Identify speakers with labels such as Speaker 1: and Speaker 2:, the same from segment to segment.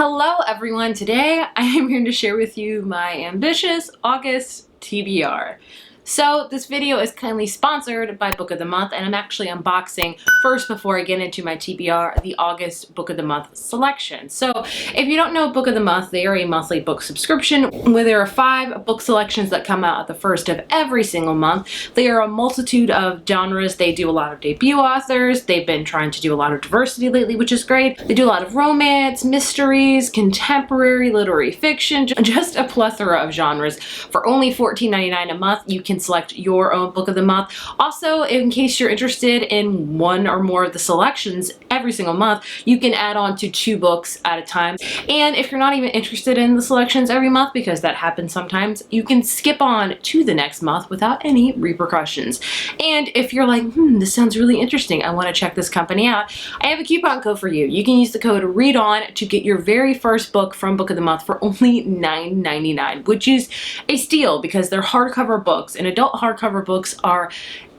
Speaker 1: Hello everyone, today I am here to share with you my ambitious August TBR. So this video is kindly sponsored by Book of the Month, and I'm actually unboxing first before I get into my TBR, the August Book of the Month selection. So if you don't know Book of the Month, they are a monthly book subscription where there are 5 book selections that come out at the first of every single month. They are a multitude of genres. They do a lot of debut authors. They've been trying to do a lot of diversity lately, which is great. They do a lot of romance, mysteries, contemporary, literary fiction, just a plethora of genres. For only $14.99 a month, you can select your own Book of the Month. Also, in case you're interested in one or more of the selections every single month, you can add on to 2 books at a time. And if you're not even interested in the selections every month, because that happens sometimes, you can skip on to the next month without any repercussions. And if you're like, this sounds really interesting, I want to check this company out, I have a coupon code for you. You can use the code READON to get your very first book from Book of the Month for only $9.99, which is a steal because they're hardcover books, and adult hardcover books are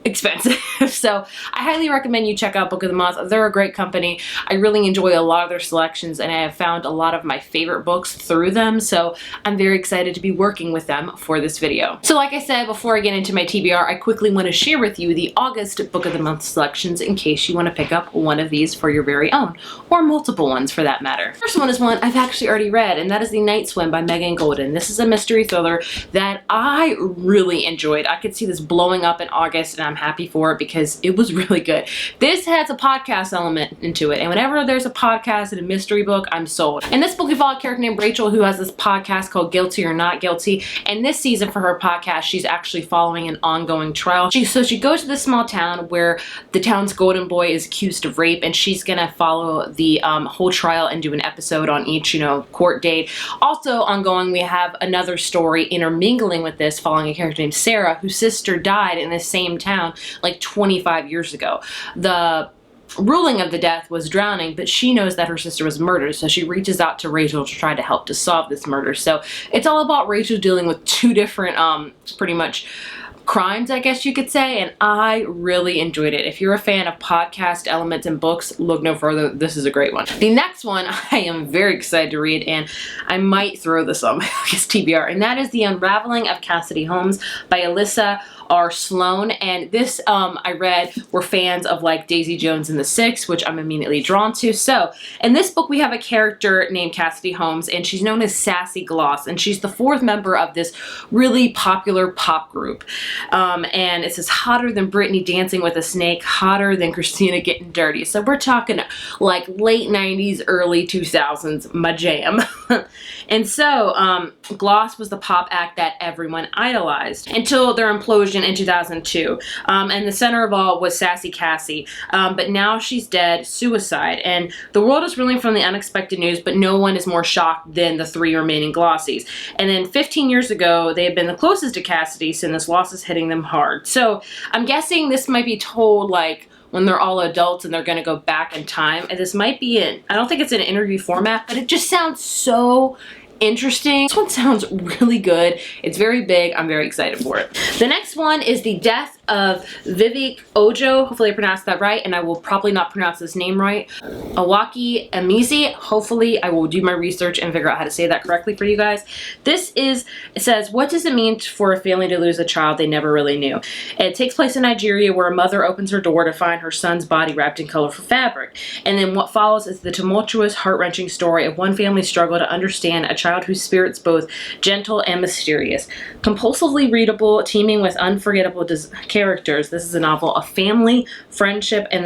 Speaker 1: expensive. So I highly recommend you check out Book of the Month. They're a great company. I really enjoy a lot of their selections, and I have found a lot of my favorite books through them. So I'm very excited to be working with them for this video. So like I said, before I get into my TBR, I quickly want to share with you the August Book of the Month selections in case you want to pick up one of these for your very own, or multiple ones for that matter. First one is one I've actually already read, and that is The Night Swim by Megan Golden. This is a mystery thriller that I really enjoyed. I could see this blowing up in August, and I'm happy for it because it was really good. This has a podcast element into it, and whenever there's a podcast in a mystery book, I'm sold. In this book, we follow a character named Rachel who has this podcast called Guilty or Not Guilty, and this season for her podcast, she's actually following an ongoing trial. So she goes to this small town where the town's golden boy is accused of rape, and she's gonna follow the whole trial and do an episode on each, court date. Also ongoing, we have another story intermingling with this, following a character named Sarah, whose sister died in the same town like 25 years ago. The ruling of the death was drowning, but she knows that her sister was murdered, so she reaches out to Rachel to try to help to solve this murder. So it's all about Rachel dealing with 2 different pretty much crimes, I guess you could say, and I really enjoyed it. If you're a fan of podcast elements in books, look no further. This is a great one. The next one I am very excited to read, and I might throw this on my August TBR, and that is The Unraveling of Cassidy Homes by Alyssa R. Sloan. And this I read were fans of like Daisy Jones and the Six, which I'm immediately drawn to. So in this book, we have a character named Cassidy Homes, and she's known as Sassy Gloss, and she's the 4th member of this really popular pop group. And it says hotter than Britney dancing with a snake, hotter than Christina getting dirty. So we're talking like late 90s, early 2000s, my jam. And so Gloss was the pop act that everyone idolized until their implosion in 2002. And the center of all was Sassy Cassie. But now she's dead, suicide. And the world is reeling from the unexpected news, but no one is more shocked than the 3 remaining Glossies. And then 15 years ago, they had been the closest to Cassidy, so this loss is hitting them hard. So I'm guessing this might be told like when they're all adults and they're going to go back in time. And this might be I don't think it's an interview format, but it just sounds so interesting. This one sounds really good. It's very big. I'm very excited for it. The next one is The Death of Vivek Ojo. Hopefully I pronounced that right, and I will probably not pronounce his name right. Awaki Amizi. Hopefully I will do my research and figure out how to say that correctly for you guys. It says, what does it mean for a family to lose a child they never really knew? It takes place in Nigeria, where a mother opens her door to find her son's body wrapped in colorful fabric. And then what follows is the tumultuous, heart-wrenching story of one family's struggle to understand a child whose spirit's both gentle and mysterious. Compulsively readable, teeming with unforgettable characters, this is a novel of family, friendship, and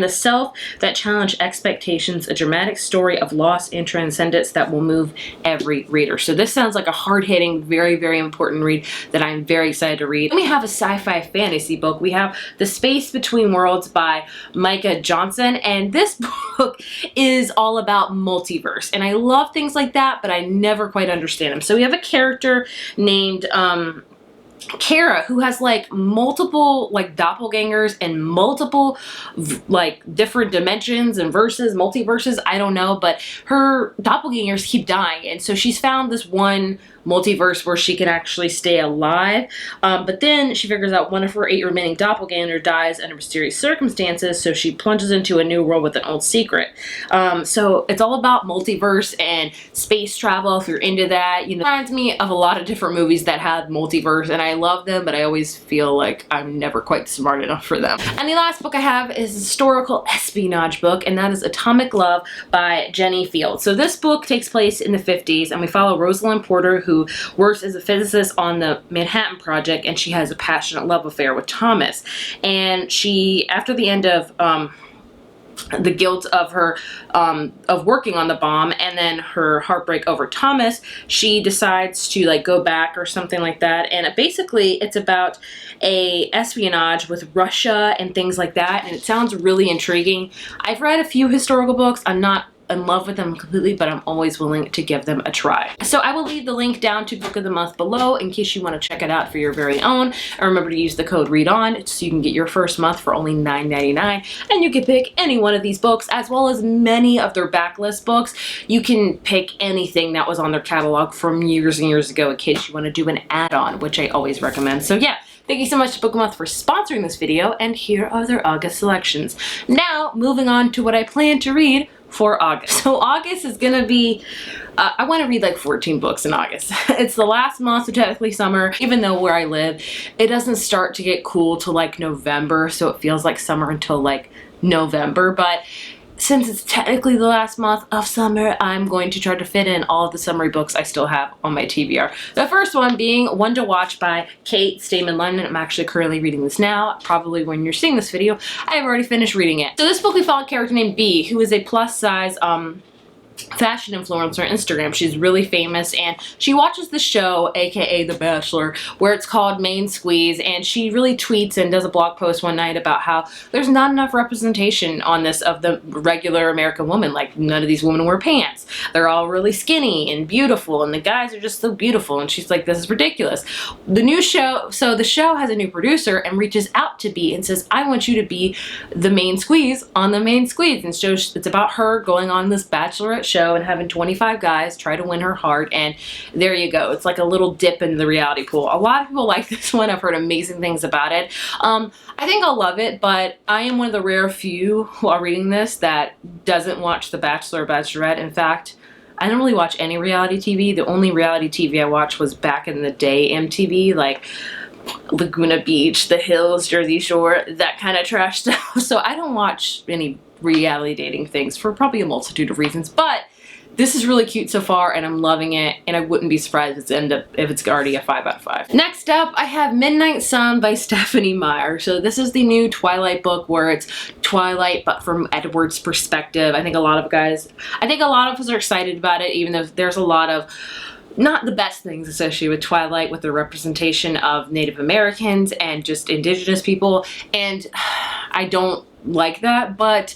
Speaker 1: the self that challenge expectations, a dramatic story of loss and transcendence that will move every reader. So this sounds like a hard-hitting, very, very important read that I'm very excited to read. Then we have a sci-fi fantasy book. We have The Space Between Worlds by Micah Johnson, and this book is all about multiverse. And I love things like that, but I never quite understand them. So we have a character named Kara, who has like multiple like doppelgangers and multiple like different dimensions and multiverses, I don't know, but her doppelgangers keep dying, and so she's found this one multiverse where she can actually stay alive. But then she figures out one of her 8 remaining doppelganger dies under mysterious circumstances, so she plunges into a new world with an old secret. So it's all about multiverse and space travel, if you're into that. You know, it reminds me of a lot of different movies that have multiverse, and I love them, but I always feel like I'm never quite smart enough for them. And the last book I have is a historical espionage book, and that is Atomic Love by Jenny Field. So this book takes place in the 50s, and we follow Rosalind Porter, who works as a physicist on the Manhattan Project, and she has a passionate love affair with Thomas. And she, after the end of the guilt of her of working on the bomb and then her heartbreak over Thomas, she decides to like go back or something like that. And basically it's about a espionage with Russia and things like that, and it sounds really intriguing. I've read a few historical books. I'm not in love with them completely, but I'm always willing to give them a try. So I will leave the link down to Book of the Month below in case you want to check it out for your very own. And remember to use the code READON so you can get your first month for only $9.99, and you can pick any one of these books as well as many of their backlist books. You can pick anything that was on their catalog from years and years ago in case you want to do an add-on, which I always recommend. So yeah, thank you so much to Book of the Month for sponsoring this video, and here are their August selections. Now, moving on to what I plan to read for August. So August is gonna be, I want to read like 14 books in August. It's the last month, so technically summer, even though where I live, it doesn't start to get cool till like November, so it feels like summer until like November. But since it's technically the last month of summer, I'm going to try to fit in all of the summery books I still have on my TBR. The first one being One to Watch by Kate Stayman London. I'm actually currently reading this now. Probably when you're seeing this video, I have already finished reading it. So this book we follow a character named Bee, who is a plus size fashion influencer on Instagram. She's really famous, and she watches the show, aka The Bachelor, where it's called Main Squeeze, and she really tweets and does a blog post one night about how there's not enough representation on this of the regular American woman. Like, none of these women wear pants. They're all really skinny and beautiful, and the guys are just so beautiful, and she's like, this is ridiculous. The new show, so the show has a new producer and reaches out to Bee and says, I want you to be the main squeeze on the Main Squeeze. And so it's about her going on this Bachelorette show and having 25 guys try to win her heart, and there you go. It's like a little dip in the reality pool. A lot of people like this one. I've heard amazing things about it. I think I'll love it, but I am one of the rare few while reading this that doesn't watch The Bachelor or Bachelorette. In fact, I don't really watch any reality TV. The only reality TV I watched was back in the day MTV, like Laguna Beach, The Hills, Jersey Shore, that kind of trash stuff. So I don't watch any reality dating things for probably a multitude of reasons, but this is really cute so far, and I'm loving it, and I wouldn't be surprised if it's already a 5 out of 5. Next up, I have Midnight Sun by Stephanie Meyer. So this is the new Twilight book where it's Twilight, but from Edward's perspective. I think a lot of us are excited about it, even though there's a lot of not the best things associated with Twilight, with the representation of Native Americans and just indigenous people, and I don't like that, but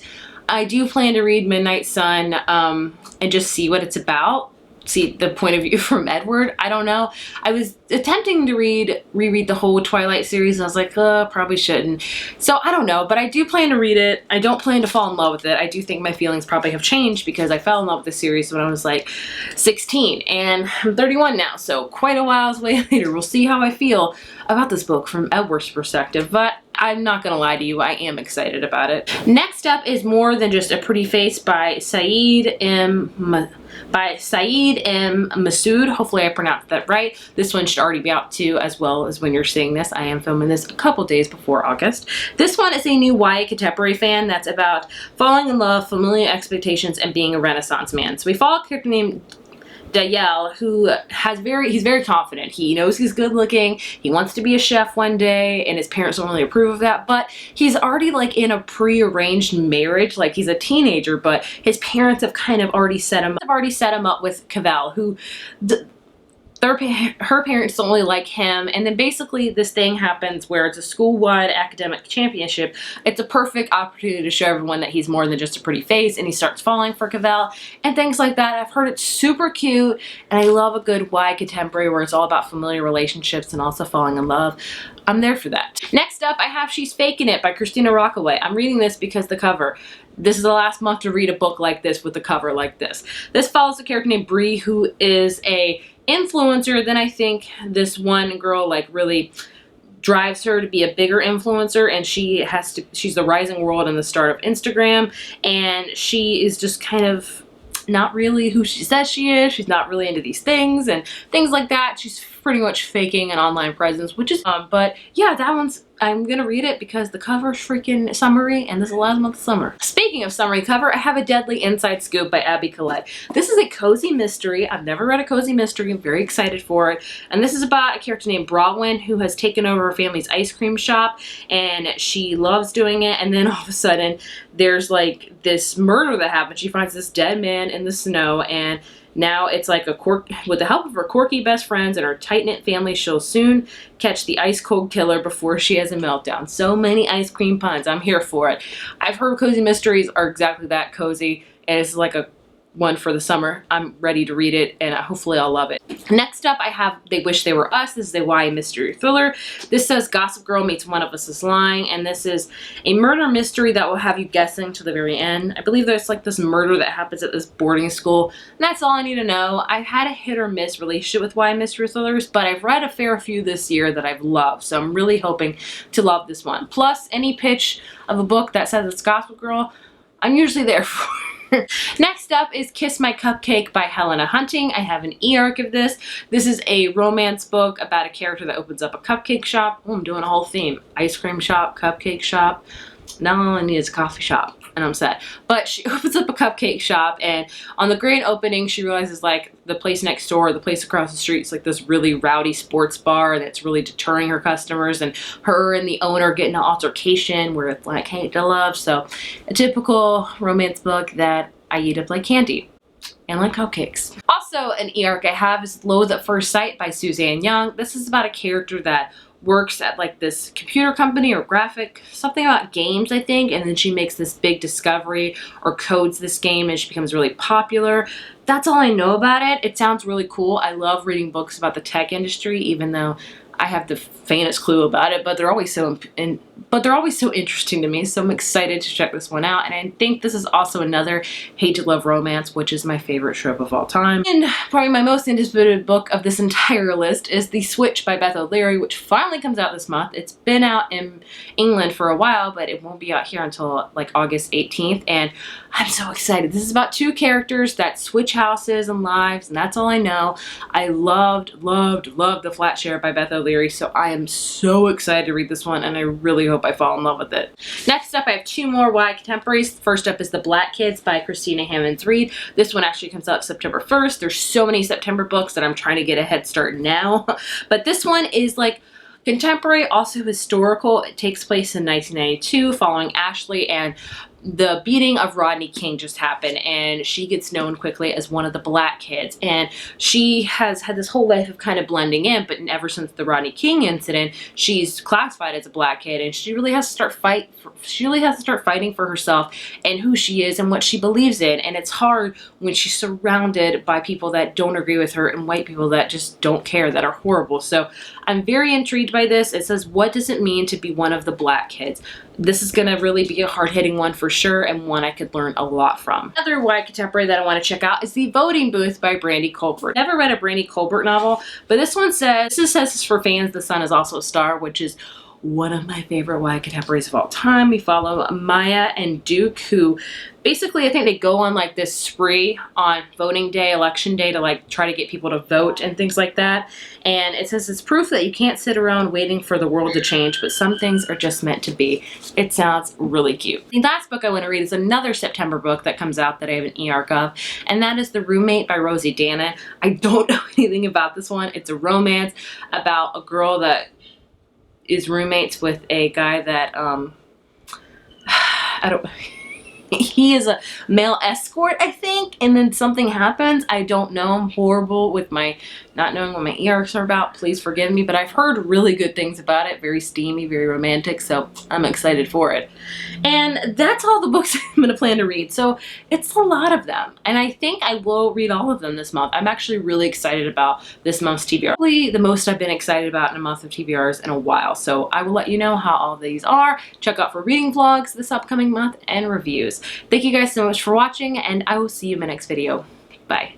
Speaker 1: I do plan to read Midnight Sun and just see what it's about. See the point of view from Edward. I don't know. I was attempting to reread the whole Twilight series, and I was like, probably shouldn't. So I don't know, but I do plan to read it. I don't plan to fall in love with it. I do think my feelings probably have changed because I fell in love with the series when I was like 16, and I'm 31 now, so quite a while's way later. We'll see how I feel about this book from Edward's perspective, but I'm not gonna lie to you, I am excited about it. Next up is More Than Just a Pretty Face by Saeed M. Masood. Hopefully I pronounced that right. This one should already be out too, as well as when you're seeing this. I am filming this a couple days before August. This one is a new YA contemporary fan that's about falling in love, familiar expectations, and being a Renaissance man. So we follow a character named Dayel, who he's very confident. He knows he's good looking. He wants to be a chef one day, and his parents don't really approve of that, but he's already like in a pre-arranged marriage. Like, he's a teenager, but his parents have kind of already set him up with Cavell, who her parents don't really like him, and then basically this thing happens where it's a school-wide academic championship. It's a perfect opportunity to show everyone that he's more than just a pretty face, and he starts falling for Cavell and things like that. I've heard it's super cute, and I love a good YA contemporary where it's all about familiar relationships and also falling in love. I'm there for that. Next up, I have She's Faking It by Christina Rockaway. I'm reading this because the cover. This is the last month to read a book like this with the cover like this. This follows a character named Bree, who is a influencer, then I think this one girl like really drives her to be a bigger influencer, and she's the rising world and the start of Instagram, and she is just kind of not really who she says she is. She's not really into these things and things like that. She's pretty much faking an online presence, which is but yeah, that one's, I'm gonna read it because the cover's freaking summery, and this is the last month of summer. Speaking of summery cover, I have A Deadly Inside Scoop by Abby Collette. This is a cozy mystery. I've never read a cozy mystery. I'm very excited for it. And this is about a character named Bronwyn who has taken over her family's ice cream shop, and she loves doing it. And then all of a sudden, there's like this murder that happens. She finds this dead man in the snow, and now it's like with the help of her quirky best friends and her tight-knit family, she'll soon catch the ice-cold killer before she has a meltdown. So many ice cream puns. I'm here for it. I've heard cozy mysteries are exactly that, cozy, and it's like a one for the summer. I'm ready to read it, and hopefully I'll love it. Next up, I have They Wish They Were Us. This is a YA mystery thriller. This says Gossip Girl meets One of Us is Lying, and this is a murder mystery that will have you guessing to the very end. I believe there's like this murder that happens at this boarding school, and that's all I need to know. I've had a hit or miss relationship with YA mystery thrillers, but I've read a fair few this year that I've loved, so I'm really hoping to love this one. Plus, any pitch of a book that says it's Gossip Girl, I'm usually there for. Next up is Kiss My Cupcake by Helena Hunting. I have an e-arc of this. This is a romance book about a character that opens up a cupcake shop. Oh, I'm doing a whole theme. Ice cream shop, cupcake shop. Now all I need is a coffee shop, and I'm set. But she opens up a cupcake shop, and on the grand opening, she realizes like the place next door, the place across the street is like this really rowdy sports bar that's really deterring her customers, and her and the owner get in an altercation where it's like hate to love. So a typical romance book that I eat up like candy and like cupcakes. Also, an e-arc I have is Loathe at First Sight by Suzanne Young. This is about a character that works at like this computer company or something about games, I think, and then she makes this big discovery or codes this game, and she becomes really popular. That's all I know about it. It sounds really cool. I love reading books about the tech industry, even though I have the faintest clue about it, but they're always so interesting to me, so I'm excited to check this one out. And I think this is also another hate to love romance, which is my favorite trope of all time. And probably my most anticipated book of this entire list is The Switch by Beth O'Leary, which finally comes out this month. It's been out in England for a while, but it won't be out here until like August 18th, and I'm so excited. This is about two characters that switch houses and lives, and that's all I know. I loved The Flat Share by Beth O'Leary, so I am so excited to read this one, and I really hope I fall in love with it. Next up, I have two more YA contemporaries. First up is The Black Kids by Christina Hammonds Reed. This one actually comes out September 1st. There's so many September books that I'm trying to get a head start now, but this one is like contemporary, also historical. It takes place in 1992 following Ashley, and the beating of Rodney King just happened, and she gets known quickly as one of the black kids, and she has had this whole life of kind of blending in, but ever since the Rodney King incident, she's classified as a black kid, and she really has to start fighting for herself and who she is and what she believes in. And it's hard when she's surrounded by people that don't agree with her and white people that just don't care, that are horrible. So I'm very intrigued by this. It says, what does it mean to be one of the black kids? This is going to really be a hard-hitting one for sure, and one I could learn a lot from. Another YA contemporary that I want to check out is The Voting Booth by Brandy Colbert. Never read a Brandy Colbert novel, but this one says it's for fans. The Sun is also a star, which is one of my favorite YA contemporaries of all time. We follow Maya and Duke, who basically, I think they go on like this spree on voting day, election day, to like try to get people to vote and things like that. And it says it's proof that you can't sit around waiting for the world to change, but some things are just meant to be. It sounds really cute. The last book I want to read is another September book that comes out that I have an e-arc of, and that is The Roommate by Rosie Dana. I don't know anything about this one. It's a romance about a girl that is roommates with a guy that he is a male escort, I think, and then something happens. I don't know. I'm horrible with my not knowing what my e-arcs are about. Please forgive me, but I've heard really good things about it. Very steamy, very romantic, so I'm excited for it. And that's all the books I'm going to plan to read. So it's a lot of them, and I think I will read all of them this month. I'm actually really excited about this month's TBR. Probably the most I've been excited about in a month of TBRs in a while. So I will let you know how all these are. Check out for reading vlogs this upcoming month and reviews. Thank you guys so much for watching, and I will see you in my next video. Bye.